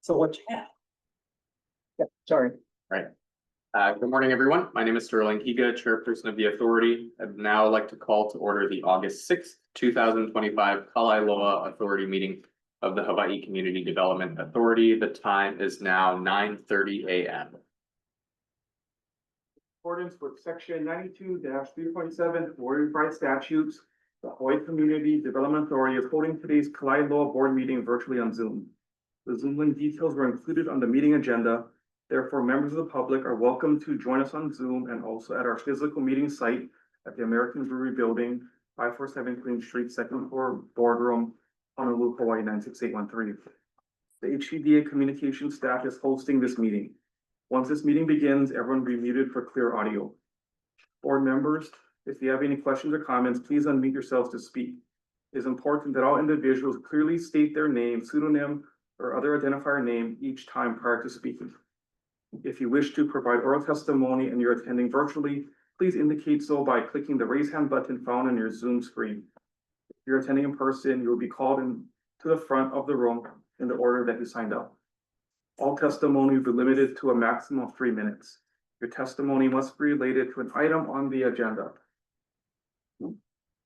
So what you have? Yeah, sorry. Right. Good morning, everyone. My name is Sterling Higa, Chairperson of the Authority. I'd now like to call to order the August 6th, 2025 Kalaeloa Authority meeting of the Hawaii Community Development Authority. The time is now 9:30 a.m. Accordance with section 92-3.7 Hawaii Revised Statutes, the Hawaii Community Development Authority is holding today's Kalaeloa board meeting virtually on Zoom. The Zoom link details were included on the meeting agenda. Therefore, members of the public are welcome to join us on Zoom and also at our physical meeting site at the American Brewery Building, 547 Queen Street, second floor, boardroom, Honolulu, Hawaii 96813. The HCDA communications staff is hosting this meeting. Once this meeting begins, everyone will be muted for clear audio. Board members, if you have any questions or comments, please unmute yourselves to speak. It is important that all individuals clearly state their name, pseudonym, or other identifier name each time prior to speaking. If you wish to provide oral testimony and you're attending virtually, please indicate so by clicking the raise hand button found on your Zoom screen. If you're attending in person, you will be called in to the front of the room in the order that you signed up. All testimony will be limited to a maximum of 3 minutes. Your testimony must be related to an item on the agenda.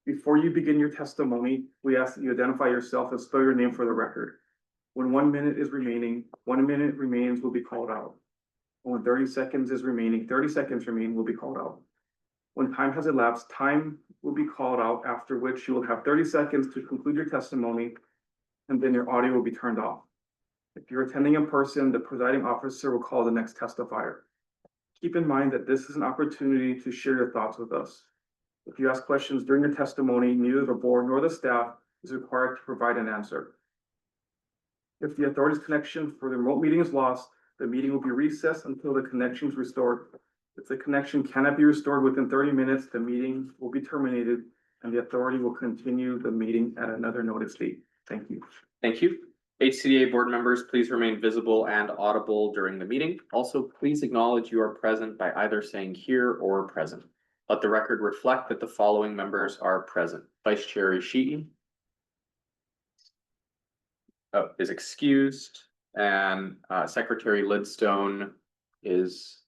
Before you begin your testimony, we ask that you identify yourself and spell your name for the record. When 1 minute is remaining, 1 minute remains will be called out. When 30 seconds is remaining, 30 seconds remain will be called out. When time has elapsed, time will be called out, after which you will have 30 seconds to conclude your testimony, and then your audio will be turned off. If you're attending in person, the presiding officer will call the next testifier. Keep in mind that this is an opportunity to share your thoughts with us. If you ask questions during your testimony, neither the board nor the staff is required to provide an answer. If the authority's connection for the remote meeting is lost, the meeting will be recessed until the connection is restored. If the connection cannot be restored within 30 minutes, the meeting will be terminated and the authority will continue the meeting at another notice date. Thank you. Thank you. HCDA board members, please remain visible and audible during the meeting. Also, please acknowledge you are present by either saying here or present. Let the record reflect that the following members are present. Vice Chair Ishii is excused, and Secretary Lidstone is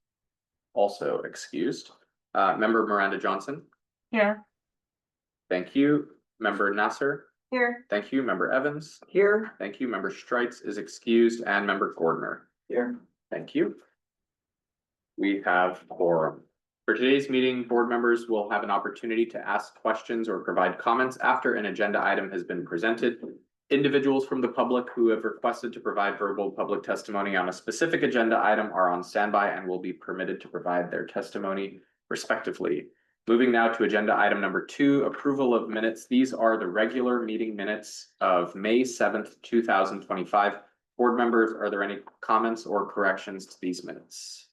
also excused. Member Miranda Johnson. Here. Thank you. Member Nasser. Here. Thank you. Member Evans. Here. Thank you. Member Streitz is excused, and Member Gordner. Here. Thank you. We have quorum. For today's meeting, board members will have an opportunity to ask questions or provide comments after an agenda item has been presented. Individuals from the public who have requested to provide verbal public testimony on a specific agenda item are on standby and will be permitted to provide their testimony respectively. Moving now to agenda item number 2, approval of minutes. These are the regular meeting minutes of May 7th, 2025. Board members, are there any comments or corrections to these minutes?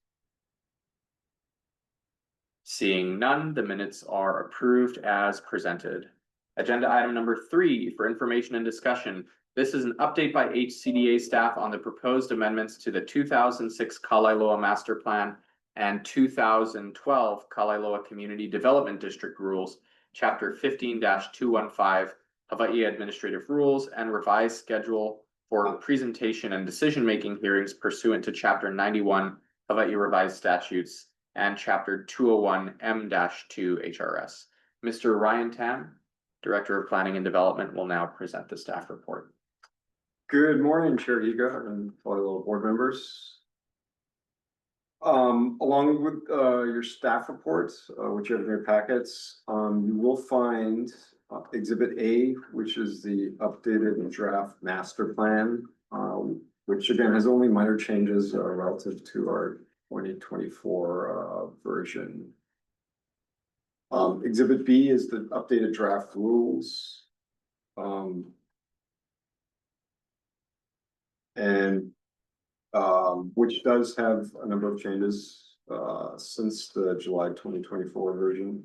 Seeing none, the minutes are approved as presented. Agenda item number 3 for information and discussion. This is an update by HCDA staff on the proposed amendments to the 2006 Kalaeloa Master Plan and 2012 Kalaeloa Community Development District Rules, Chapter 15-215 Hawaii Administrative Rules, and revised schedule for presentation and decision-making hearings pursuant to Chapter 91 Hawaii Revised Statutes and Chapter 201 M-2 HRS. Mr. Ryan Tam, Director of Planning and Development, will now present the staff report. Good morning, Chair Higa and fellow board members. Along with your staff reports, which you have in your packets, you will find Exhibit A, which is the updated draft master plan, which again has only minor changes relative to our 2024 version. Exhibit B is the updated draft rules. Which does have a number of changes since the July 2024 version.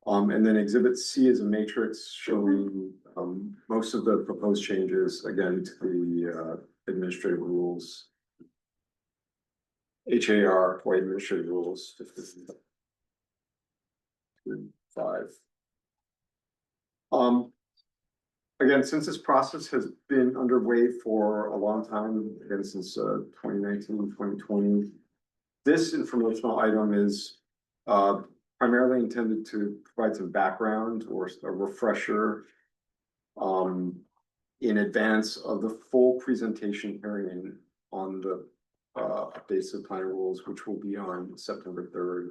And then Exhibit C is a matrix showing most of the proposed changes, again, to the administrative rules. HAR, Hawaii Administrative Rules 55. Again, since this process has been underway for a long time, again, since 2019, 2020, this informational item is primarily intended to provide some background or a refresher in advance of the full presentation hearing on the updates to the planning rules, which will be on September 3rd.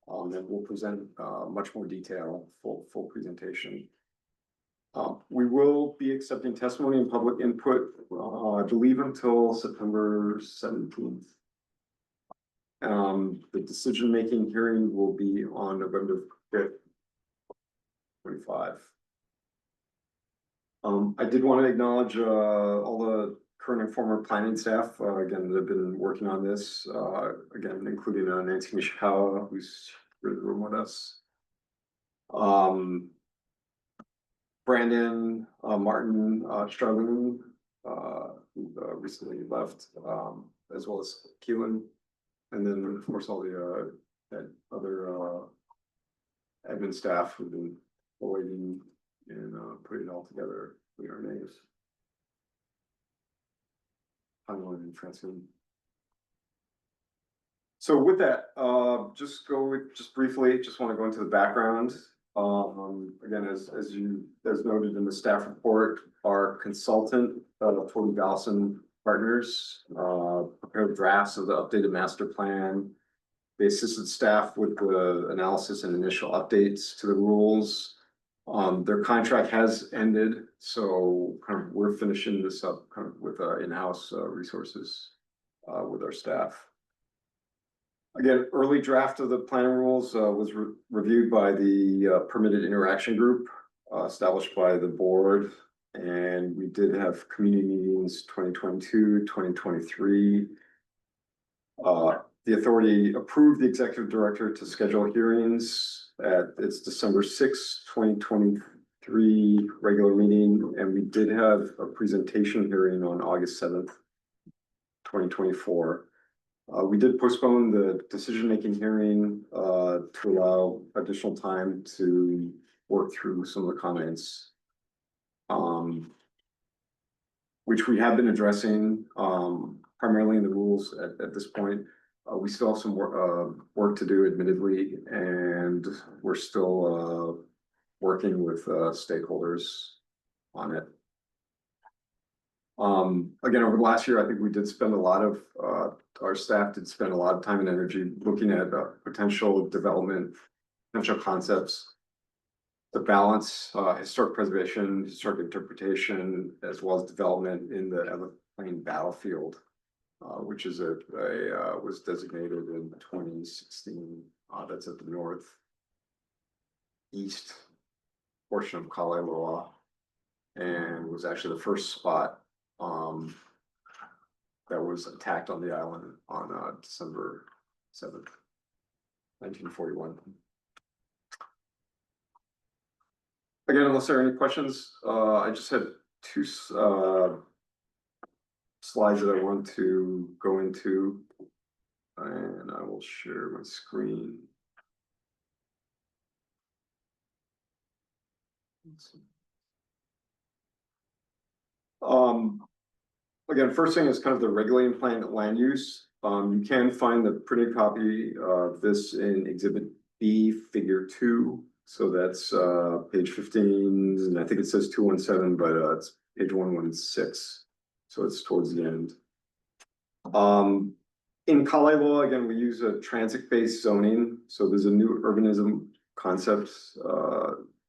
And we'll present much more detail, full presentation. We will be accepting testimony and public input, I believe until September 17th. The decision-making hearing will be on November 5th, 2025. I did want to acknowledge all the current and former planning staff, again, that have been working on this, again, including Nancy Mishikawa, who's in the room with us. Brandon, Martin, Charlene, who recently left, as well as Keelan, and then of course all the other admin staff who've been waiting and putting it all together, putting our names. Timeline and Francine. So with that, just briefly, just want to go into the background. Again, as noted in the staff report, our consultant, Toby Galson Partners, prepared drafts of the updated master plan. They assisted staff with the analysis and initial updates to the rules. Their contract has ended, so kind of we're finishing this up kind of with in-house resources with our staff. Again, early draft of the planning rules was reviewed by the permitted interaction group established by the board. And we did have community meetings 2022, 2023. The authority approved the executive director to schedule hearings at its December 6, 2023 regular meeting. And we did have a presentation hearing on August 7th, 2024. We did postpone the decision-making hearing to allow additional time to work through some of the comments, which we have been addressing primarily in the rules at this point. We still have some work to do, admittedly, and we're still working with stakeholders on it. Again, over the last year, I think we did spend a lot of, our staff did spend a lot of time and energy looking at potential development, potential concepts, the balance, historic preservation, historic interpretation, as well as development in the Everett Plain battlefield, which is was designated in 2016. That's at the northeast portion of Kalaeloa, and was actually the first spot that was attacked on the island on December 7th, 1941. Again, unless there are any questions, I just had two slides that I want to go into, and I will share my screen. Again, first thing is kind of the regulating plan land use. You can find the printed copy of this in Exhibit B, Figure 2. So that's page 15, and I think it says 217, but it's page 116. So it's towards the end. In Kalaeloa, again, we use a transit-based zoning. So there's a new urbanism concept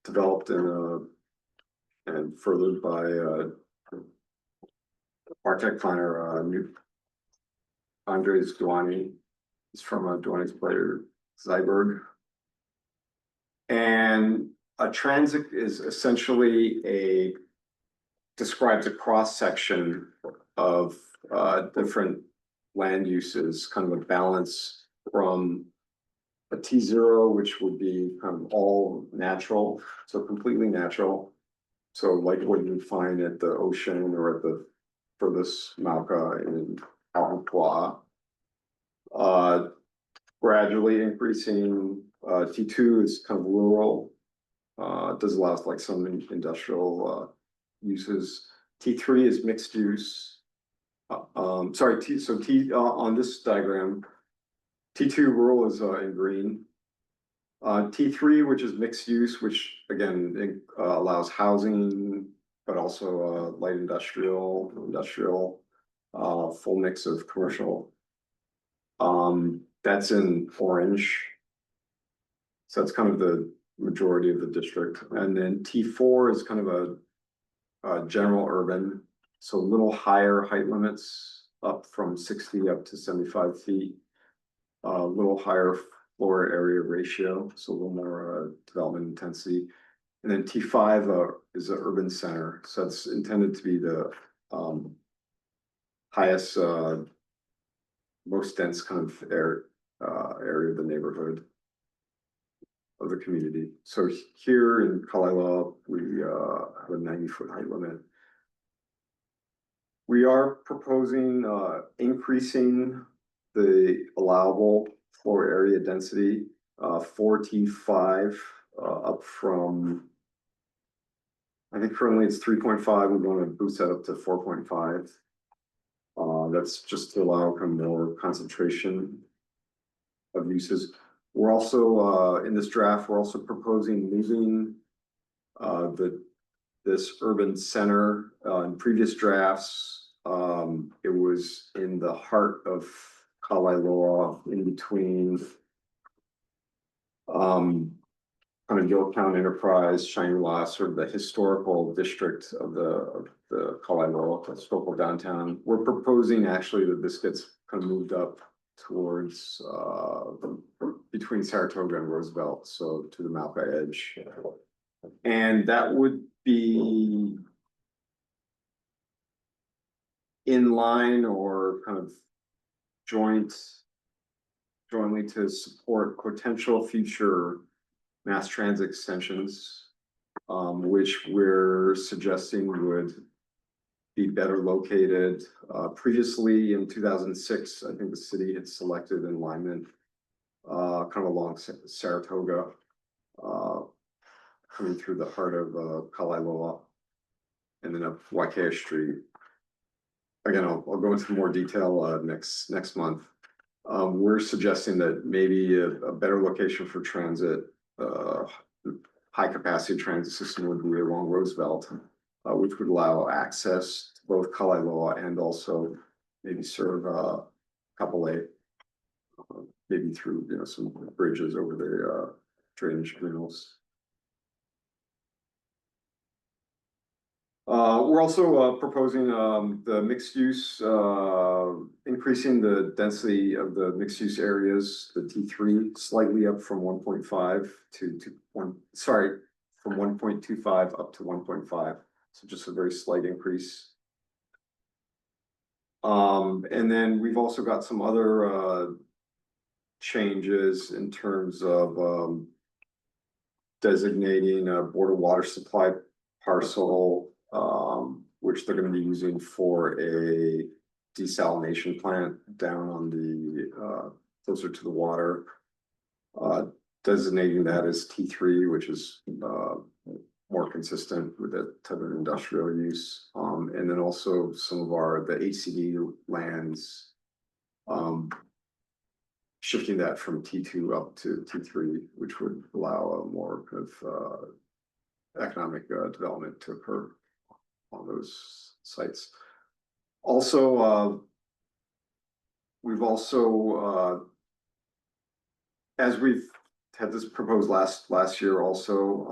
developed and furthered by architect planner Andres Duani. He's from Duani's player Zyberg. And a transit is essentially describes a cross section of different land uses, kind of a balance from a T0, which would be kind of all natural, so completely natural. So like what you'd find at the ocean or at the furthest Mauka in Ahupua'a. Gradually increasing, T2 is kind of rural, does allow like some industrial uses. T3 is mixed use. Sorry, on this diagram, T2 rural is in green. T3, which is mixed use, which again allows housing, but also light industrial, full mix of commercial. That's in orange. So that's kind of the majority of the district. And then T4 is kind of a general urban, so a little higher height limits, up from 60 up to 75 feet. A little higher floor area ratio, so a little more development intensity. And then T5 is an urban center, so it's intended to be the highest, most dense kind of area of the neighborhood of the community. So here in Kalaeloa, we have a 90-foot height limit. We are proposing increasing the allowable floor area density, 4T5 up from, I think currently it's 3.5. We want to boost that up to 4.5. That's just to allow kind of more concentration of uses. We're also in this draft, we're also proposing moving this urban center. In previous drafts, it was in the heart of Kalaeloa, in between kind of Yorktown Enterprise, Shangri-La, sort of the historical district of the Kalaeloa, the historical downtown. We're proposing actually that this gets kind of moved up towards between Saratoga and Roosevelt, so to the Malka edge. And that would be in line or kind of jointly to support potential future mass transit extensions, which we're suggesting would be better located. Previously in 2006, I think the city had selected an alignment kind of along Saratoga, coming through the heart of Kalaeloa, and then up Waikea Street. Again, I'll go into more detail next month. We're suggesting that maybe a better location for transit, high capacity transit system would be along Roosevelt, which would allow access to both Kalaeloa and also maybe serve Kapolei, maybe through some bridges over the drainage canals. We're also proposing the mixed use, increasing the density of the mixed use areas, the T3, slightly up from 1.5 to 1. Sorry, from 1.25 up to 1.5. So just a very slight increase. And then we've also got some other changes in terms of designating a border water supply parcel, which they're going to be using for a desalination plant down on the closer to the water, designating that as T3, which is more consistent with that type of industrial use. And then also some of the HCD lands, shifting that from T2 up to T3, which would allow a more kind of economic development to occur on those sites. Also, we've also, as we've had this proposed last year, also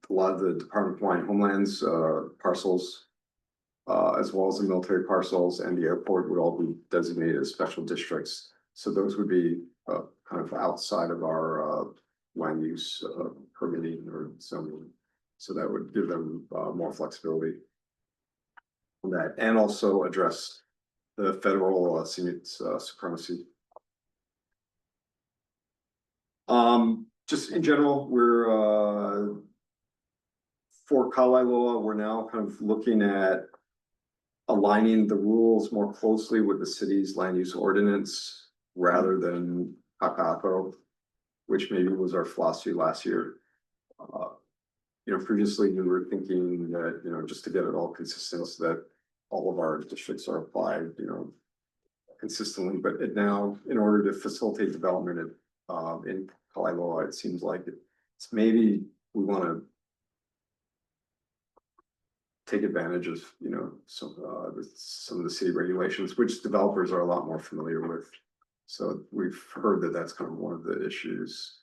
a lot of the Department of Hawaiian Homeland's parcels, as well as the military parcels and the airport, would all be designated as special districts. So those would be kind of outside of our land use permitting or zoning. So that would give them more flexibility on that, and also address the federal Senate supremacy. Just in general, we're for Kalaeloa, we're now kind of looking at aligning the rules more closely with the city's land use ordinance rather than Kaka'ako, which maybe was our philosophy last year. previously we were thinking that, just to get it all consistent, so that all of our districts are applied, consistently, but it now, in order to facilitate development in Kalaeloa, it seems like it's maybe we want to take advantage of, some of the city regulations, which developers are a lot more familiar with. So we've heard that that's kind of one of the issues.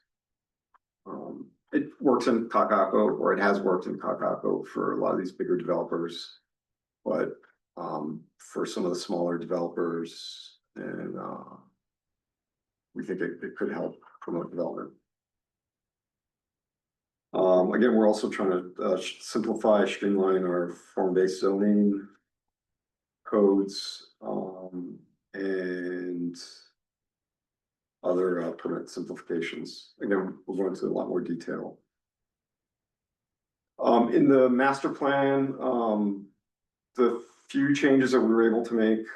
It works in Kakako, or it has worked in Kakako for a lot of these bigger developers. But for some of the smaller developers, and we think it could help promote development. Again, we're also trying to simplify, streamline our form-based zoning codes, and other permit simplifications. Again, we'll go into a lot more detail. In the master plan, the few changes that we were able to make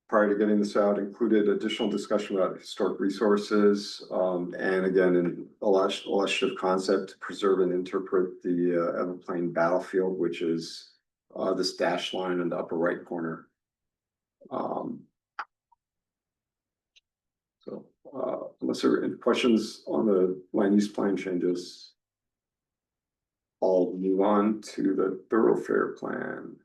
prior to getting this out included additional discussion about historic resources, and again, an illustrative concept to preserve and interpret the Everplain battlefield, which is this dashed line in the upper right corner. So unless there are any questions on the land use plan changes, I'll move on to the thoroughfare plan.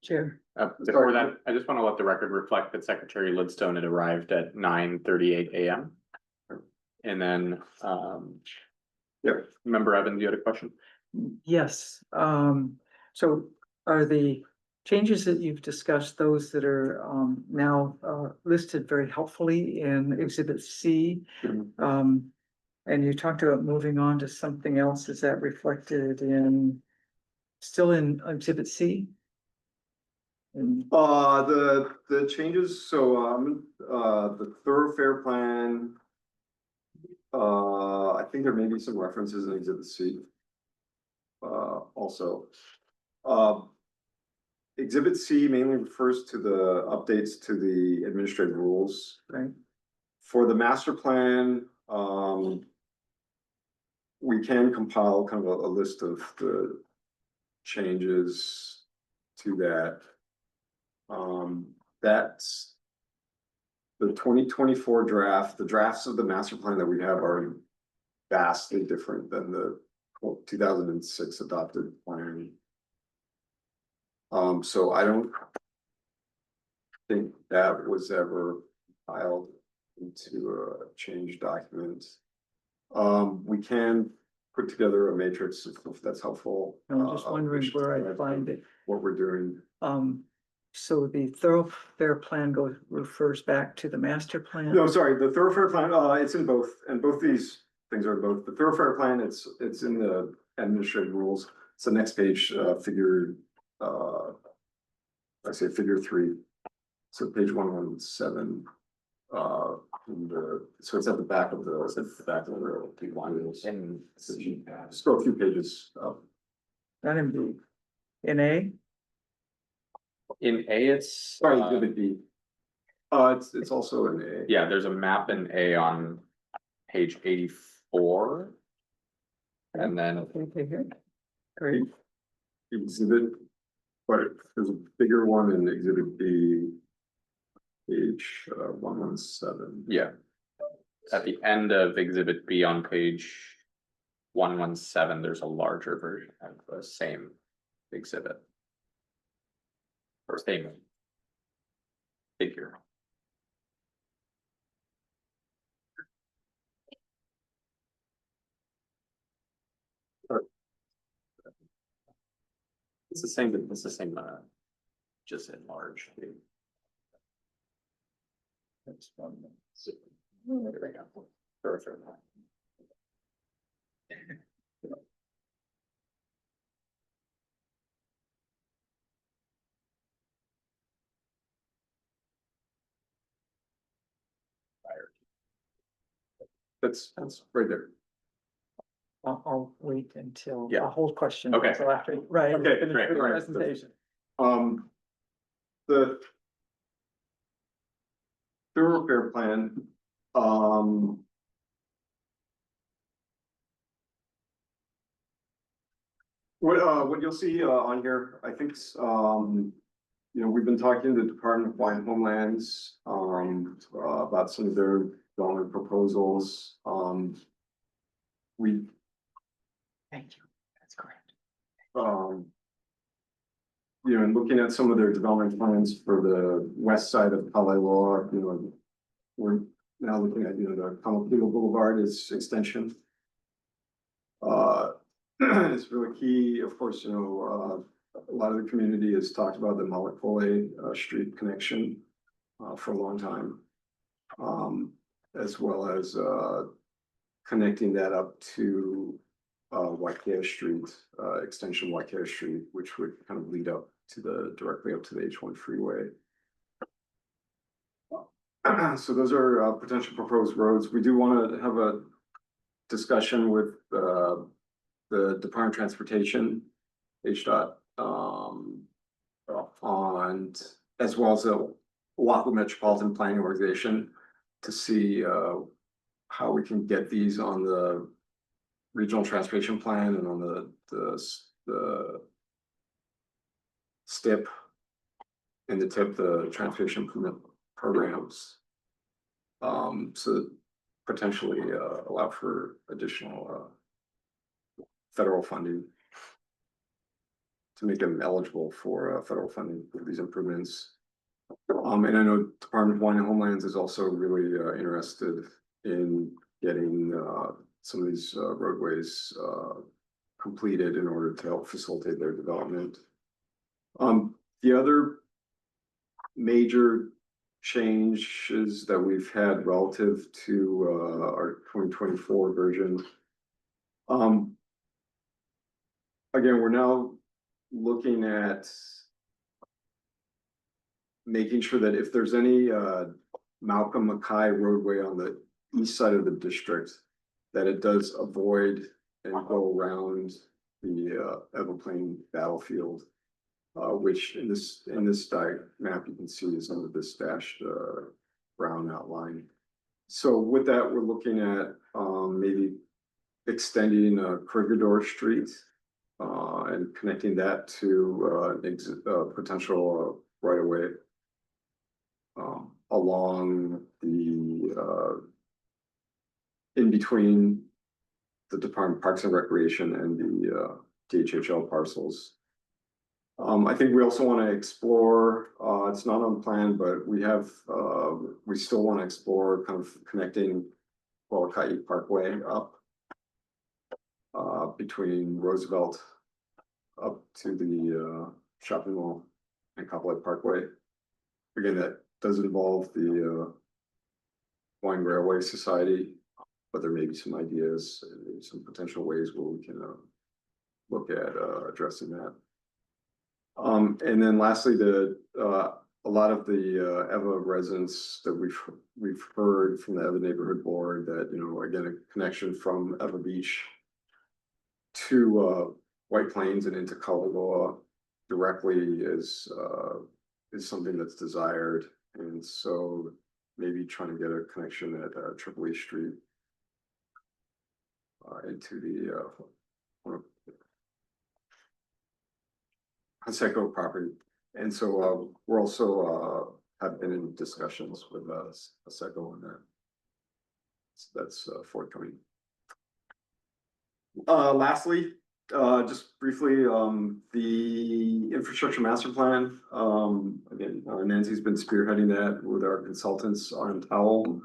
Chair. Before that, I just want to let the record reflect that Secretary Lidstone had arrived at 9:38 a.m. And then, Member Evans, you had a question? Yes, so are the changes that you've discussed those that are now listed very helpfully in Exhibit C? And you talked about moving on to something else. Is that reflected still in Exhibit C? The changes, so the thoroughfare plan, I think there may be some references in Exhibit C. Also, Exhibit C mainly refers to the updates to the administrative rules. Right. For the master plan, we can compile kind of a list of the changes to that. That's the 2024 draft. The drafts of the master plan that we have are vastly different than the 2006 adopted plan. So I don't think that was ever filed into a change document. We can put together a matrix if that's helpful. I'm just wondering where I find it. What we're doing. So the thoroughfare plan refers back to the master plan? No, sorry, the thoroughfare plan, it's in both, and both these things are in both. The thoroughfare plan, it's in the administrative rules. It's the next page, figure, I say figure 3. So page 117. So it's at the back of the, and scroll a few pages up. Not in B. In A? In A, it's Sorry, Exhibit B. It's also in A. yeah, there's a map in A on page 84. And then Okay, here. Great. Exhibit, but there's a bigger one in Exhibit B. Page 117. yeah, at the end of Exhibit B on page 117, there's a larger version of the same exhibit. Or same figure. It's the same, just enlarged. That's one. There we go. Perfect. That's right there. I'll wait until, Yeah. I'll hold questions Okay. until after, right? Okay, finish great, the all right. Presentation. The thoroughfare plan, What you'll see, on here, I think, you know, we've been talking to the Department of Hawaiian Homelands, about some of their development proposals. We, Thank you. That's correct. you know, and looking at some of their development plans for the west side of Kalaeloa, you know, we're now looking at, you know, the Kamakilo Boulevard is extension. It's really key, of course, you know, a lot of the community has talked about the Malakole street connection for a long time. As well as connecting that up to Waikea Street, extension Waikea Street, which would kind of lead up to directly up to the H1 freeway. So those are potential proposed roads. We do want to have a discussion with the Department of Transportation, HDOT, on, as well as the Oahu Metropolitan Planning Organization, to see how we can get these on the regional transportation plan and on the STIP and the TIP, the transportation permit programs. So potentially allow for additional federal funding to make them eligible for federal funding for these improvements. And I know Department of Hawaiian Homelands is also really interested in getting some of these roadways completed in order to help facilitate their development. The other major changes that we've had relative to our 2024 version. Again, we're now looking at making sure that if there's any Malcolm Mackay roadway on the east side of the district, that it does avoid and go around the Everplain battlefield, which in this map you can see is under this dashed brown outline. So with that, we're looking at maybe extending Corregidor Street and connecting that to potential right of way along the in between the Department of Parks and Recreation and the DHHL parcels. I think we also want to explore, it's not on plan, but we still want to explore kind of connecting Waiaka'i Parkway up between Roosevelt up to the shopping mall and Kapolei Parkway. Again, that does involve the Hawaiian Railway Society, but there may be some ideas and some potential ways where we can look at addressing that. And then lastly, a lot of the EVA residents that we've heard from the EVA neighborhood board that, you know, again, a connection from EVA Beach to White Plains and into Kalaeloa directly is something that's desired. And so maybe trying to get a connection at Triple E Street into the Conseco property. And so we're also have been in discussions with Conseco on that. So that's forthcoming. Lastly, just briefly, the infrastructure master plan. Again, Nancy's been spearheading that with our consultants on Towel.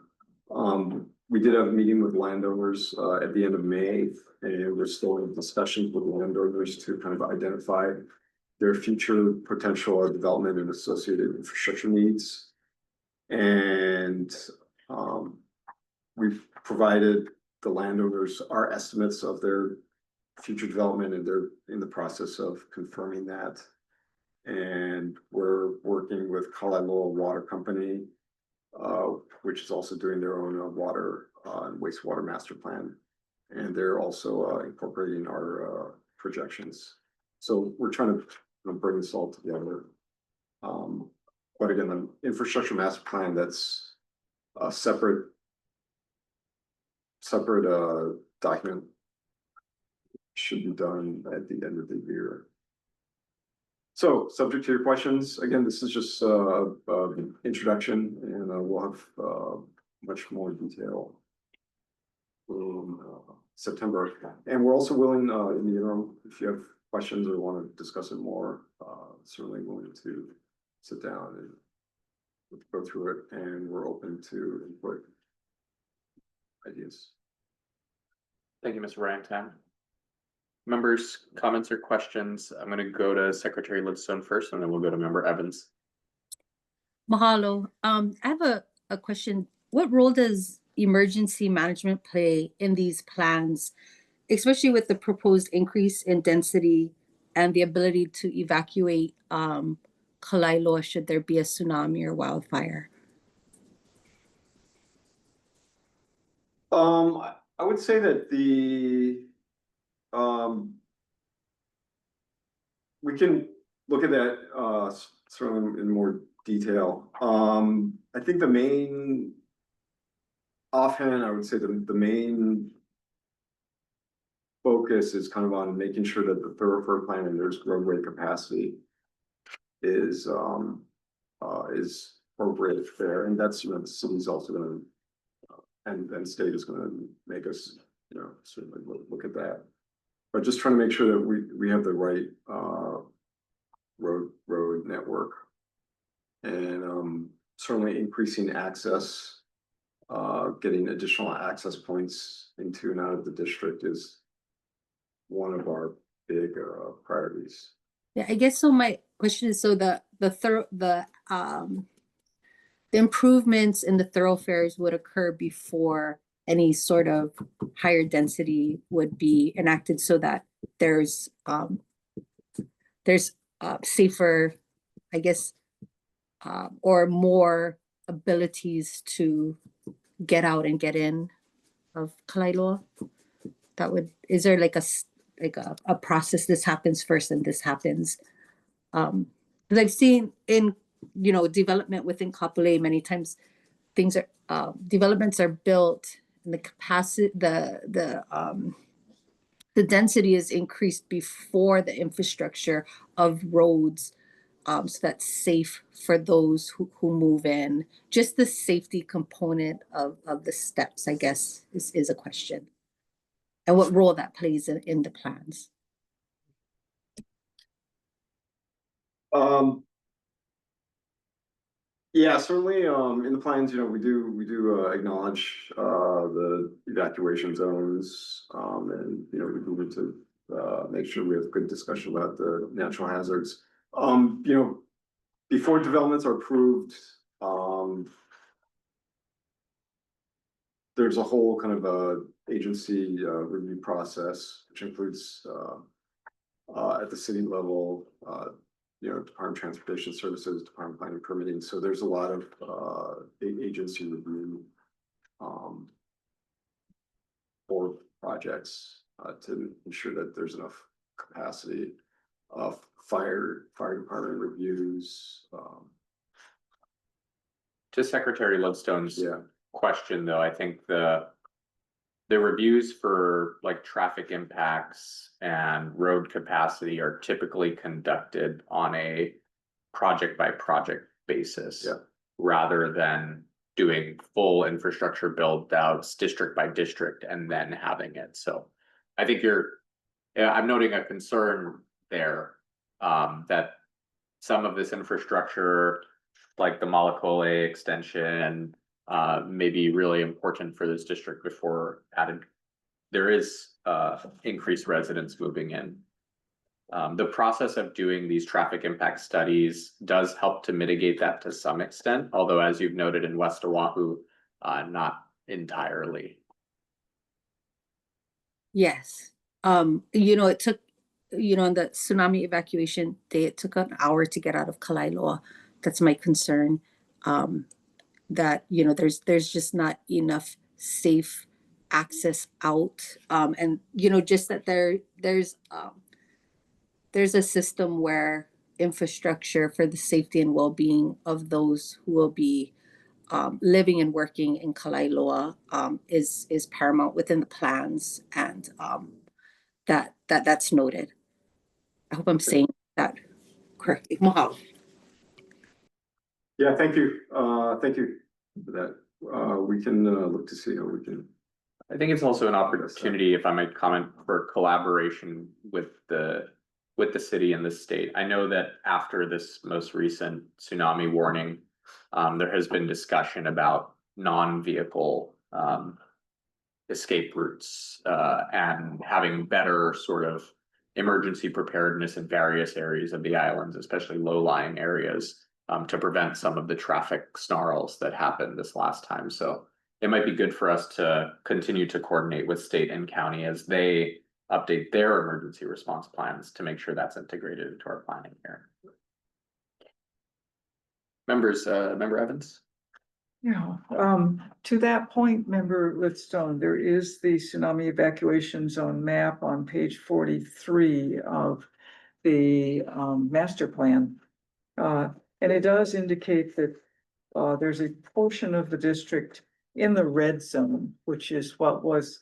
We did have a meeting with landowners at the end of May, and we're still in discussions with landowners to kind of identify their future potential development and associated infrastructure needs. And we've provided the landowners our estimates of their future development, and they're in the process of confirming that. And we're working with Kalaeloa Water Company, which is also doing their own water and wastewater master plan. And they're also incorporating our projections. So we're trying to bring this all together. But again, the infrastructure master plan, that's a separate document should be done at the end of the year. So, subject to your questions, again, this is just introduction, and we'll have much more detail in September. And we're also willing, in the interim, if you have questions or want to discuss it more, certainly willing to sit down and go through it, and we're open to input ideas. Thank you, Mr. Rantan. Members, comments or questions? I'm going to go to Secretary Lidstone first, and then we'll go to Member Evans. Mahalo. I have a question. What role does emergency management play in these plans, especially with the proposed increase in density and the ability to evacuate Kalaeloa should there be a tsunami or wildfire? I would say that we can look at that certainly in more detail. I think the main offhand, I would say the main focus is kind of on making sure that the thoroughfare plan and there's roadway capacity is appropriate there, and that's, you know, the city's also going to and state is going to make us, you know, certainly look at that. But just trying to make sure that we have the right road network, and certainly increasing access, getting additional access points into and out of the district is one of our big priorities. Yeah, I guess so. My question is, so the improvements in the thoroughfares would occur before any sort of higher density would be enacted, so that there's safer, I guess, or more abilities to get out and get in of Kalaeloa. That would, is there like a process, this happens first and this happens? Because I've seen in, you know, development within Kapolei, many times things are developments are built and the capacity, the density is increased before the infrastructure of roads, so that's safe for those who move in. Just the safety component of the steps, I guess, is a question, and what role that plays in the plans. Yeah, certainly, in the plans, you know, we do acknowledge the evacuation zones, and, you know, we need to make sure we have good discussion about the natural hazards. You know, before developments are approved, there's a whole kind of agency review process, which includes at the city level, you know, Department of Transportation Services, Department of Planning and Permitting. So there's a lot of agency review for projects to ensure that there's enough capacity. Fire department reviews. To Secretary Lidstone's Yeah. question, though, I think the reviews for like traffic impacts and road capacity are typically conducted on a project by project basis. Yeah. Rather than doing full infrastructure build outs district by district and then having it. So I think I'm noting a concern there, that some of this infrastructure, like the Malakole extension, may be really important for this district before there is increased residents moving in. The process of doing these traffic impact studies does help to mitigate that to some extent, although as you've noted in West Oahu, not entirely. Yes. You know, it took, you know, on the tsunami evacuation day, it took an hour to get out of Kalaeloa. That's my concern. That, you know, there's just not enough safe access out. And, you know, just that there's a system where infrastructure for the safety and well-being of those who will be living and working in Kalaeloa is paramount within the plans. And that's noted. I hope I'm saying that correctly. Mahalo. Yeah, thank you for that. We can look to see how we can. I think it's also an opportunity, if I might comment, for collaboration with the city and the state. I know that after this most recent tsunami warning, there has been discussion about non-vehicle escape routes and having better sort of emergency preparedness in various areas of the islands, especially low-lying areas, to prevent some of the traffic snarls that happened this last time. So it might be good for us to continue to coordinate with state and county as they update their emergency response plans to make sure that's integrated into our planning here. Members, Member Evans? Yeah, to that point, Member Lidstone, there is the tsunami evacuation zone map on page 43 of the master plan. And it does indicate that there's a portion of the district in the red zone, which is what was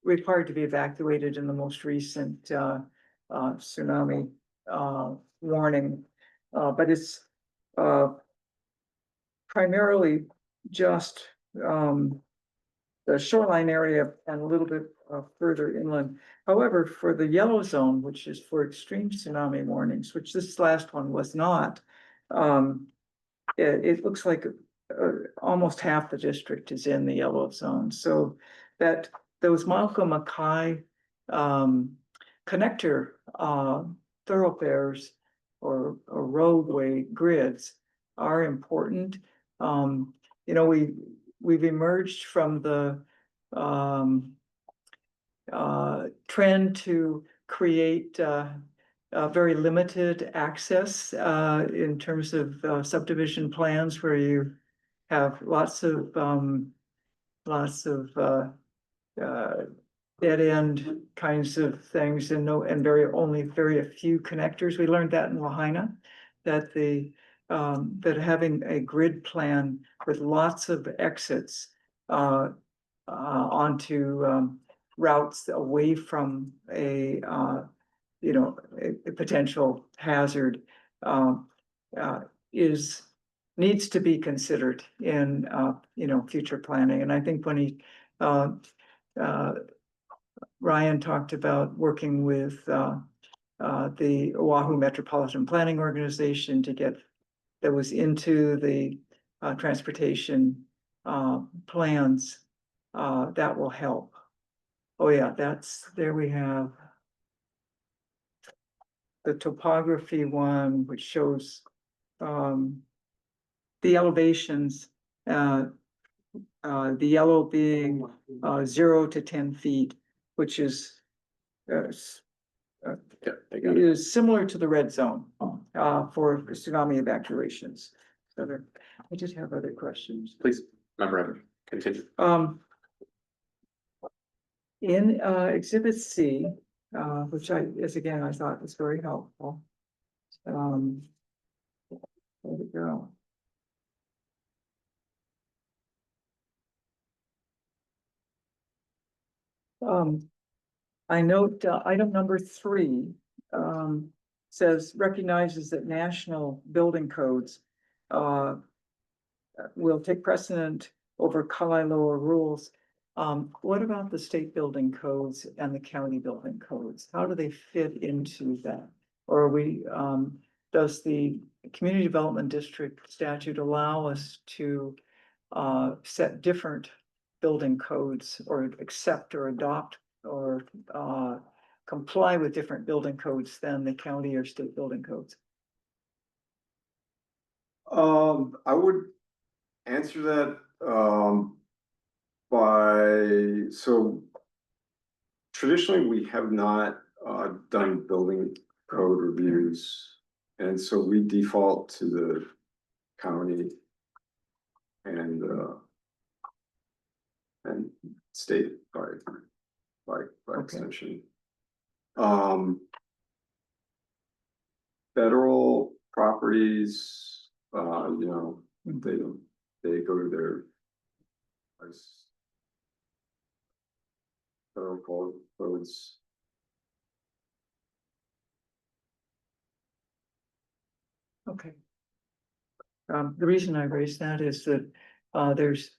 required to be evacuated in the most recent tsunami warning. But it's primarily just the shoreline area and a little bit further inland. However, for the yellow zone, which is for extreme tsunami warnings, which this last one was not, it looks like almost half the district is in the yellow zone. So that those Malcolm Mackay connector thoroughfares or roadway grids are important. You know, we've emerged from the trend to create very limited access in terms of subdivision plans where you have lots of dead end kinds of things and only very few connectors. We learned that in Lahaina, that that having a grid plan with lots of exits onto routes away from a potential hazard needs to be considered in future planning. And I think when Ryan talked about working with the Oahu Metropolitan Planning Organization to get that was into the transportation plans, that will help. Oh yeah, there we have the topography one, which shows the elevations, the yellow being 0 to 10 feet, which is similar to the red zone for tsunami evacuations. So I just have other questions. Please, Member Evans, continue. In Exhibit C, which I thought was very helpful. Where'd it go? I note item number 3 says recognizes that national building codes will take precedent over Kalaeloa rules. What about the state building codes and the county building codes? How do they fit into that? Or does the community development district statute allow us to set different building codes or accept or adopt or comply with different building codes than the county or state building codes? I would answer that so traditionally we have not done building code reviews, and so we default to the county and state by extension. Federal properties, they go to their federal code roads. Okay. The reason I raised that is that, there's,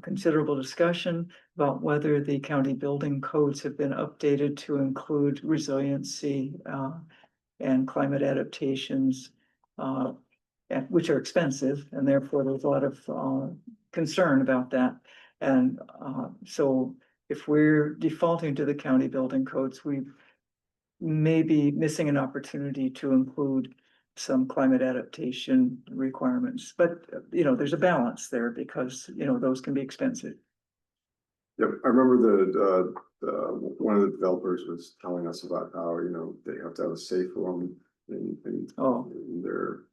considerable discussion about whether the county building codes have been updated to include resiliency, and climate adaptations, which are expensive, and therefore there's a lot of, concern about that. And, so if we're defaulting to the county building codes, we may be missing an opportunity to include some climate adaptation requirements, but there's a balance there because, those can be expensive. Yep, I remember one of the developers was telling us about how, they have to have a safe room in Oh, their,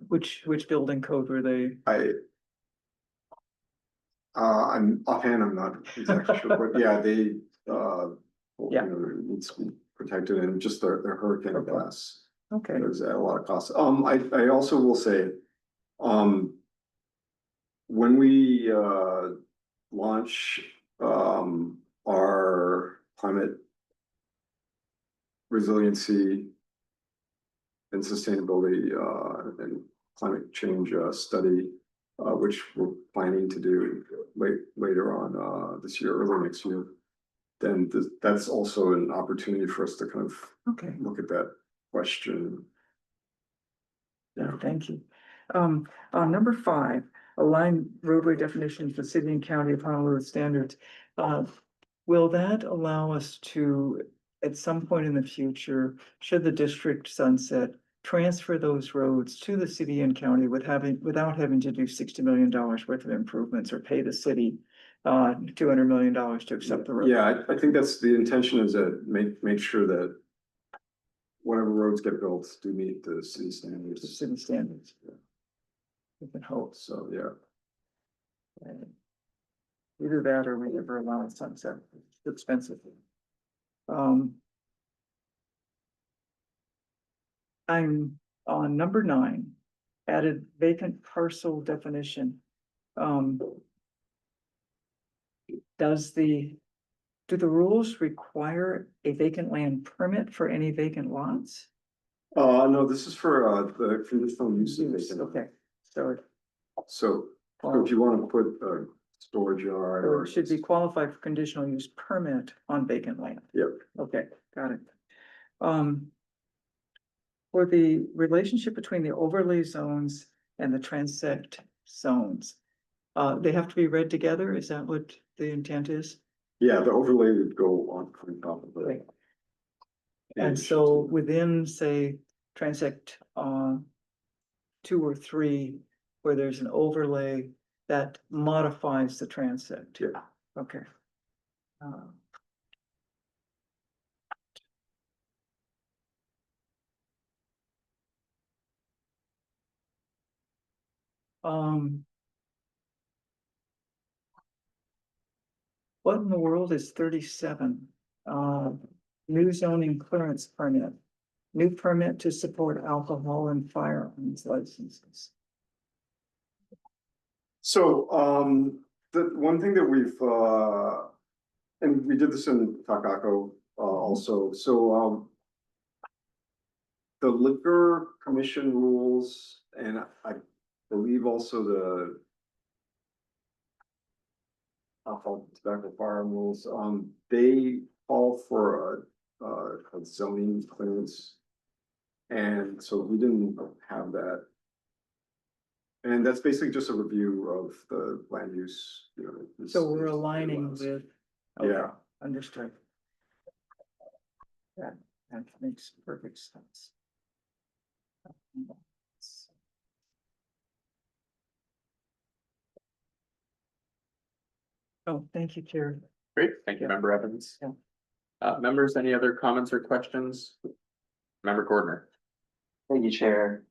which building code were they? I'm offhand, I'm not exactly sure, but yeah, they, Yeah. it needs to be protected and just their hurricane Okay. glass. Okay, There's a lot of costs. I also will say, when we, launch, our climate resiliency and sustainability, and climate change, study, which we're planning to do later on, this year, early next year. Then that's also an opportunity for us to kind of okay, look at that question. yeah, thank you. Number 5, align roadway definitions with city and county of Honolulu standards. Will that allow us to, at some point in the future, should the district sunset, transfer those roads to the city and county without having to do $60 million worth of improvements or pay the city $200 million to accept the road? Yeah, I think that's the intention, is that make sure that whatever roads get built do meet the city The standards. city standards. We can hope. So, yeah. Either that or we never allow sunset. It's expensive. I'm on number 9, added vacant parcel definition. Do the rules require a vacant land permit for any vacant lots? No, this is for, the conditional use of vacant. Okay, so So if you want to put a storage yard or or. it should be qualified for conditional use permit on vacant land. Yep. Okay, got it. For the relationship between the overlay zones and the transect zones, they have to be read together. Is that what the intent is? Yeah, the overlay would go on top of Right. it. And so within, say, transect 2 or 3, where there's an overlay that modifies the transect. Yeah. Okay. What in the world is 37? New zoning clearance permit. New permit to support alcohol and firearms licenses. So, the one thing that we've, and we did this in Takako, also, so, the liquor commission rules, and I believe also the alcohol, tobacco, firearm rules, they call for a zoning clearance. And so we didn't have that. And that's basically just a review of the land use, So we're aligning with. Okay, Yeah. understood. That makes perfect sense. Oh, thank you, Chair. Great, thank you, Yeah. Member Evans. Yeah. Members, any other comments or questions? Member Gordner. Thank you, Chair.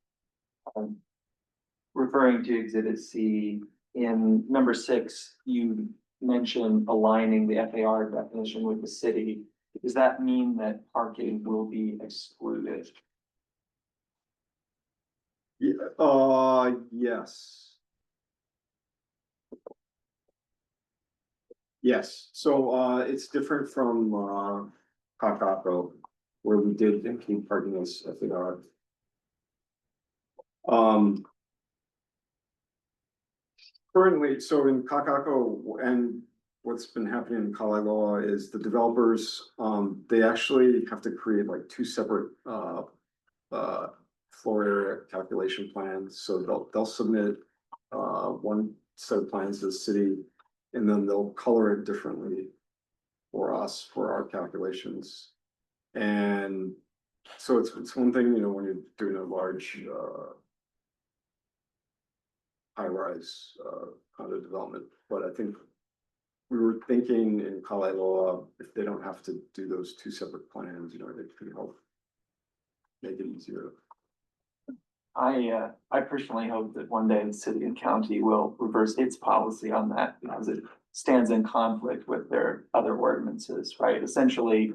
Referring to Exhibit C, in number 6, you mentioned aligning the FAR definition with the city. Does that mean that parking will be excluded? Yeah, yes. Yes, so it's different from Kakaako, where we did include parking as FAR. Currently, so in Kakaako and what's been happening in Kalaeloa is the developers, they actually have to create like two separate floor area calculation plans, so they'll submit one set of plans to the city, and then they'll color it differently for us, for our calculations. And so it's one thing, you know, when you're doing a large high-rise condo development, but I think we were thinking in Kalaeloa, if they don't have to do those two separate plans, you know, it could help make it easier. I personally hope that one day the city and county will reverse its policy on that because it stands in conflict with their other ordinances, right? Essentially,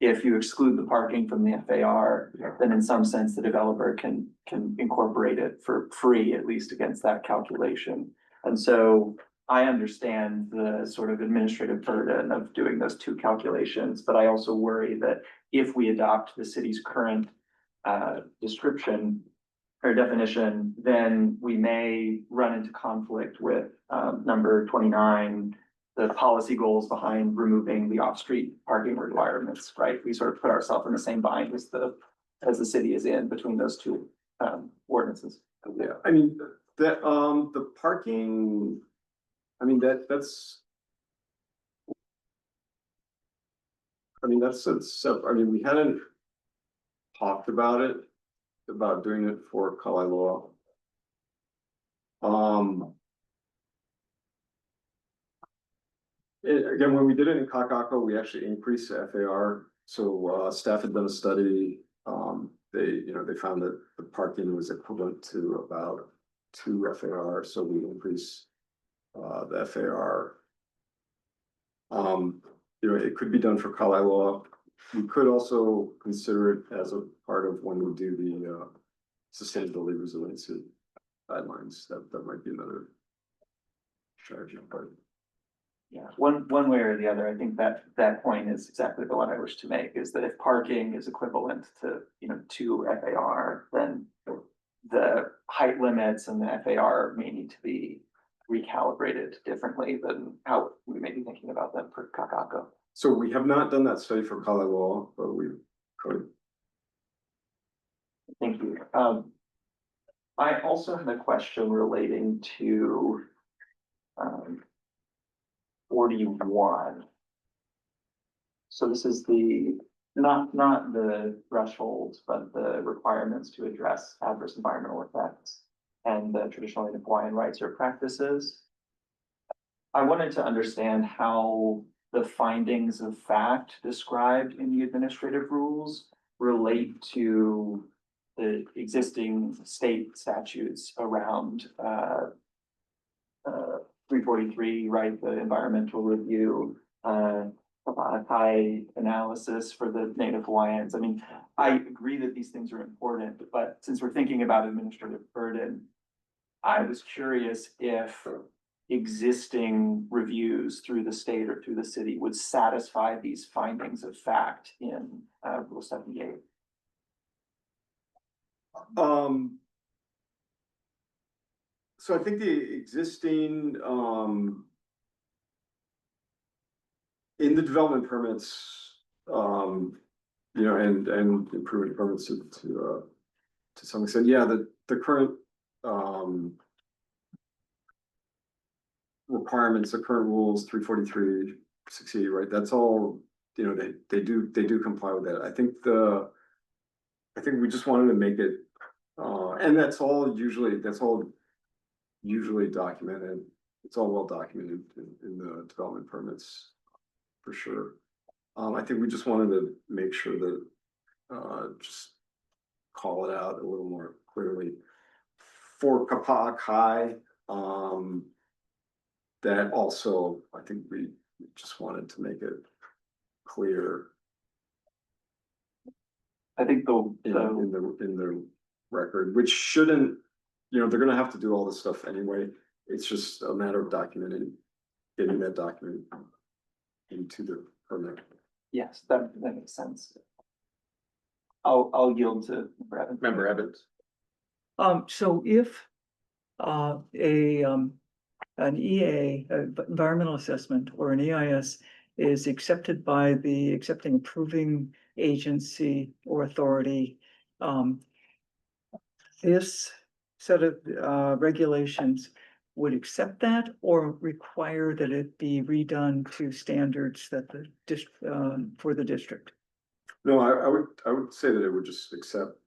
if you exclude the parking from the FAR, then in some sense, the developer can incorporate it for free, at least against that calculation. And so I understand the sort of administrative burden of doing those two calculations, but I also worry that if we adopt the city's current description or definition, then we may run into conflict with number 29, the policy goals behind removing the off-street parking requirements, right? We sort of put ourselves in the same bind as the city is in between those two ordinances. Yeah, I mean, the parking, I mean, that's. I mean, that's I mean, we hadn't talked about it, about doing it for Kalaeloa. Again, when we did it in Kakaako, we actually increased the FAR. So staff had done a study. They found that the parking was equivalent to about 2 FAR. So we increased the FAR. You know, it could be done for Kalaeloa. We could also consider it as a part of when we do the sustainability resiliency guidelines. That might be another strategy, but. Yeah, one way or the other, I think that point is exactly the one I wish to make, is that if parking is equivalent to, 2 FAR, then the height limits and the FAR may need to be recalibrated differently than how we may be thinking about them for Kakaako. So we have not done that study for Kalaeloa, but we could. Thank you. I also have a question relating to 41. So this is not the thresholds, but the requirements to address adverse environmental effects and the traditional Native Hawaiian rights or practices. I wanted to understand how the findings of fact described in the administrative rules relate to the existing state statutes around 343, right, the environmental review, high analysis for the Native Hawaiians. I mean, I agree that these things are important, but since we're thinking about administrative burden, I was curious if existing reviews through the state or through the city would satisfy these findings of fact in Rule 78. So I think the existing, in the development permits, and improvement permits to some extent, yeah, the current, requirements, the current rules, 343, 60, right, that's all, they do comply with that. I think we just wanted to make it, and that's all usually documented. It's all well documented in the development permits, for sure. I think we just wanted to make sure that, just call it out a little more clearly. For Kapa'akai, that also, I think we just wanted to make it clear I think in the record, which shouldn't, they're gonna have to do all this stuff anyway. It's just a matter of getting that document into the permit. Yes, that makes sense. I'll yield to Brevin. Member Evans. So if an EA, environmental assessment, or an EIS is accepted by the accepting approving agency or authority, this set of regulations would accept that or require that it be redone to standards that the for the district? No, I would say that it would just accept,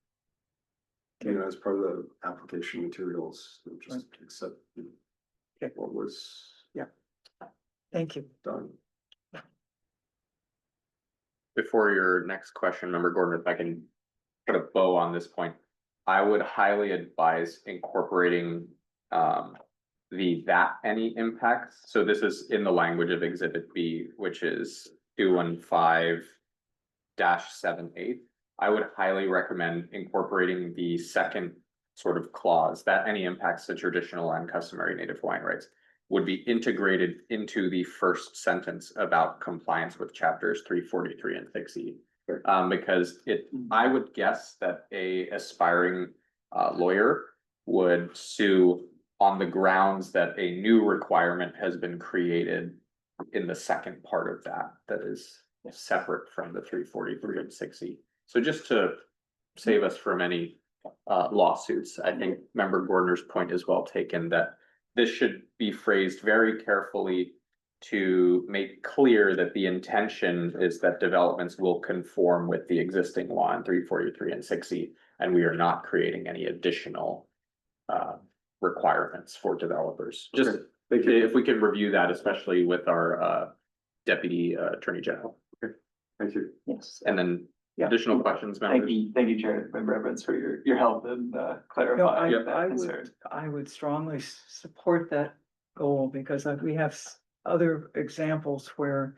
you know, as part of the application materials, it would just accept Okay. what was Thank you. done. Before your next question, Member Gordon, if I can put a bow on this point, I would highly advise incorporating that any impacts. So this is in the language of Exhibit B, which is 215-78. I would highly recommend incorporating the second sort of clause that any impacts to traditional and customary native Hawaiian rights would be integrated into the first sentence about compliance with chapters 343 and 6E. Because I would guess that a aspiring lawyer would sue on the grounds that a new requirement has been created in the second part of that is separate from the 343 and 6E. So just to save us from any lawsuits, I think Member Gordner's point is well taken, that this should be phrased very carefully to make clear that the intention is that developments will conform with the existing law in 343 and 6E, and we are not creating any additional requirements for developers. Just Thank you. if we can review that, especially with our Deputy Attorney General. Thank you. Yes. And then Yeah. additional questions, members? Thank you, Chair, Member Evans, for your help in No, clarifying that I concern. would strongly support that goal because we have other examples where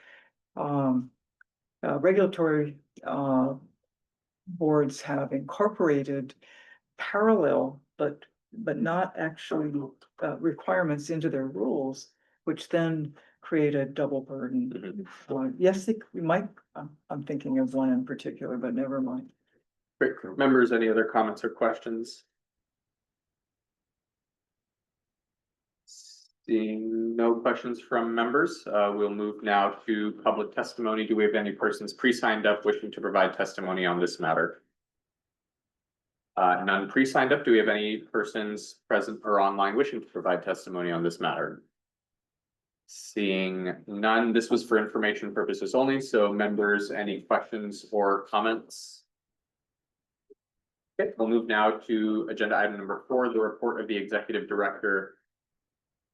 regulatory boards have incorporated parallel but not actually requirements into their rules, which then create a double burden. Yes, we might, I'm thinking of one in particular, but never mind. Great. Members, any other comments or questions? Seeing no questions from members, we'll move now to public testimony. Do we have any persons pre-signed up wishing to provide testimony on this matter? None pre-signed up. Do we have any persons present or online wishing to provide testimony on this matter? Seeing none, this was for information purposes only, so members, any questions or comments? Okay, we'll move now to agenda item number 4, the report of the executive director,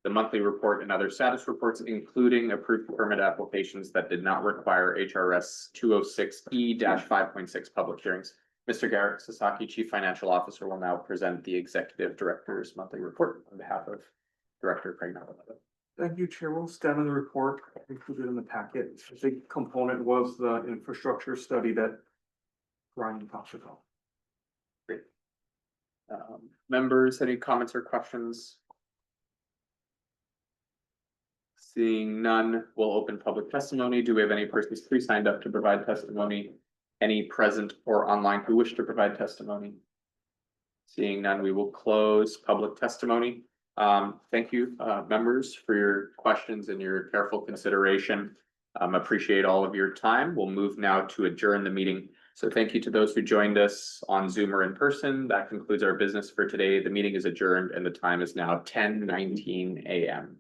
the monthly report and other status reports, including approved permit applications that did not require HRS 206E-5.6 public hearings. Mr. Garrett Sasaki, Chief Financial Officer, will now present the executive director's monthly report on behalf of Director Pregnant. Thank you, Chair. We'll stand on the report included in the packet. A big component was the infrastructure study that Brian talked about. Great. Members, any comments or questions? Seeing none, we'll open public testimony. Do we have any persons pre-signed up to provide testimony? Any present or online who wish to provide testimony? Seeing none, we will close public testimony. Thank you, members, for your questions and your careful consideration. Appreciate all of your time. We'll move now to adjourn the meeting. So thank you to those who joined us on Zoom or in person. That concludes our business for today. The meeting is adjourned and the time is now 10:19 a.m.